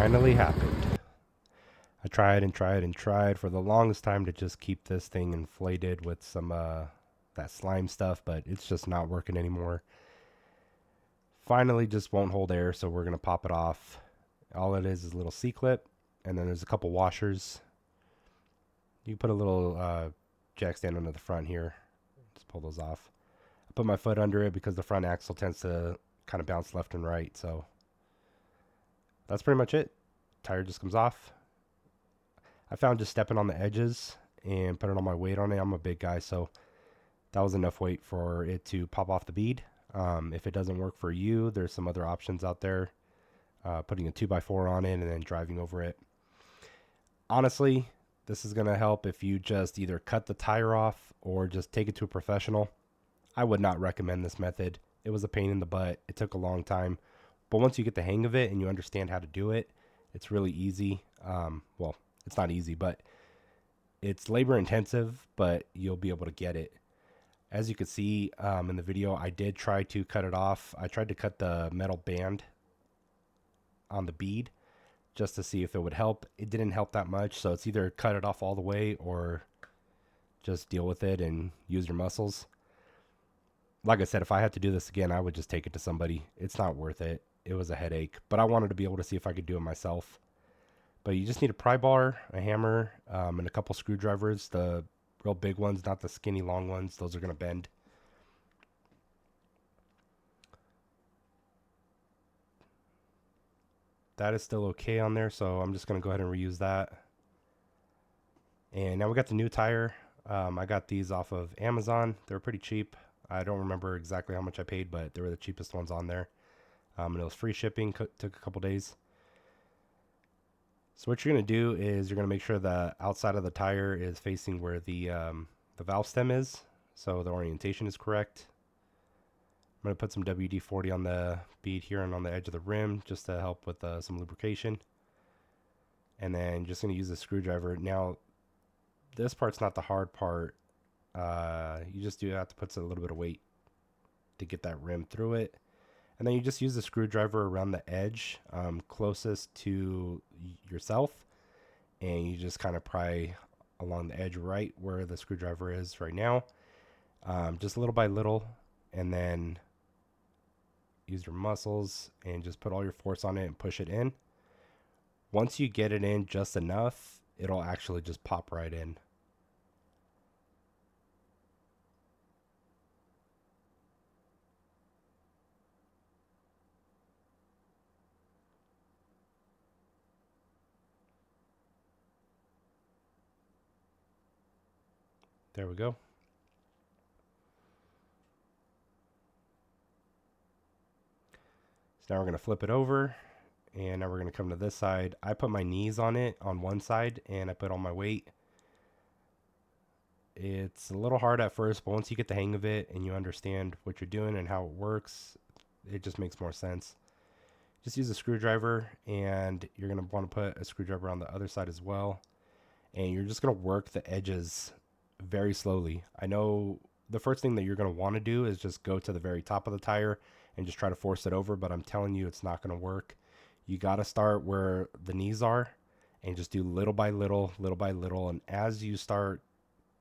finally happened. I tried and tried and tried for the longest time to just keep this thing inflated with some that slime stuff, but it's just not working anymore. Finally just won't hold air, so we're going to pop it off. All it is a little C-clip, and then there's a couple washers. You put a little jack stand under the front here. Just pull those off. I put my foot under it because the front axle tends to kind of bounce left and right, so that's pretty much it. Tire just comes off. I found just stepping on the edges and putting all my weight on it. I'm a big guy, so that was enough weight for it to pop off the bead. If it doesn't work for you, there's some other options out there. Putting a 2x4 on it and then driving over it. Honestly, this is going to help if you just either cut the tire off or just take it to a professional. I would not recommend this method. It was a pain in the butt. It took a long time. But once you get the hang of it and you understand how to do it, it's really easy. Well, it's not easy, but it's labor intensive, but you'll be able to get it. As you can see in the video, I did try to cut it off. I tried to cut the metal band on the bead just to see if it would help. It didn't help that much, so it's either cut it off all the way or just deal with it and use your muscles. Like I said, if I had to do this again, I would just take it to somebody. It's not worth it. It was a headache, but I wanted to be able to see if I could do it myself. But you just need a pry bar, a hammer, and a couple screwdrivers. The real big ones, not the skinny long ones. Those are going to bend. That is still okay on there, so I'm just going to go ahead and reuse that. And now we got the new tire. I got these off of Amazon. They're pretty cheap. I don't remember exactly how much I paid, but they were the cheapest ones on there. And it was free shipping. Took a couple days. So what you're going to do is you're going to make sure the outside of the tire is facing where the valve stem is, so the orientation is correct. I'm going to put some WD-40 on the bead here and on the edge of the rim just to help with some lubrication. And then just going to use a screwdriver. Now, this part's not the hard part. You just do have to put a little bit of weight to get that rim through it. And then you just use the screwdriver around the edge closest to yourself. And you just kind of pry along the edge right where the screwdriver is right now. Just little by little. And then use your muscles and just put all your force on it and push it in. Once you get it in just enough, it'll actually just pop right in. There we go. So now we're going to flip it over, and now we're going to come to this side. I put my knees on it on one side, and I put all my weight. It's a little hard at first, but once you get the hang of it and you understand what you're doing and how it works, it just makes more sense. Just use a screwdriver, and you're going to want to put a screwdriver on the other side as well. And you're just going to work the edges very slowly. I know the first thing that you're going to want to do is just go to the very top of the tire and just try to force it over, but I'm telling you, it's not going to work. You got to start where the knees are and just do little by little, and as you start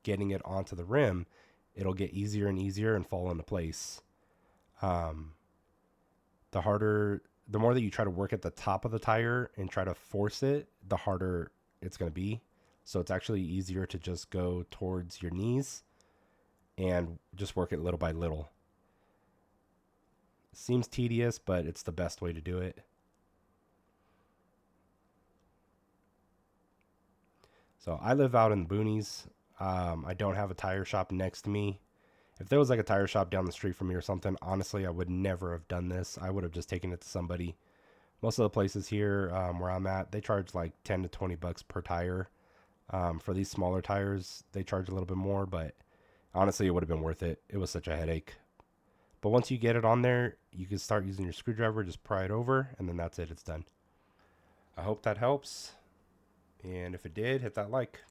getting it onto the rim, it'll get easier and easier and fall into place. The more that you try to work at the top of the tire and try to force it, the harder it's going to be. So it's actually easier to just go towards your knees and just work it little by little. Seems tedious, but it's the best way to do it. So I live out in the boonies. I don't have a tire shop next to me. If there was like a tire shop down the street from me or something, honestly, I would never have done this. I would have just taken it to somebody. Most of the places here where I'm at, they charge like 10 to 20 bucks per tire. For these smaller tires, they charge a little bit more, but honestly, it would have been worth it. It was such a headache. But once you get it on there, you can start using your screwdriver, just pry it over, and then that's it. It's done. I hope that helps. And if it did, hit that like.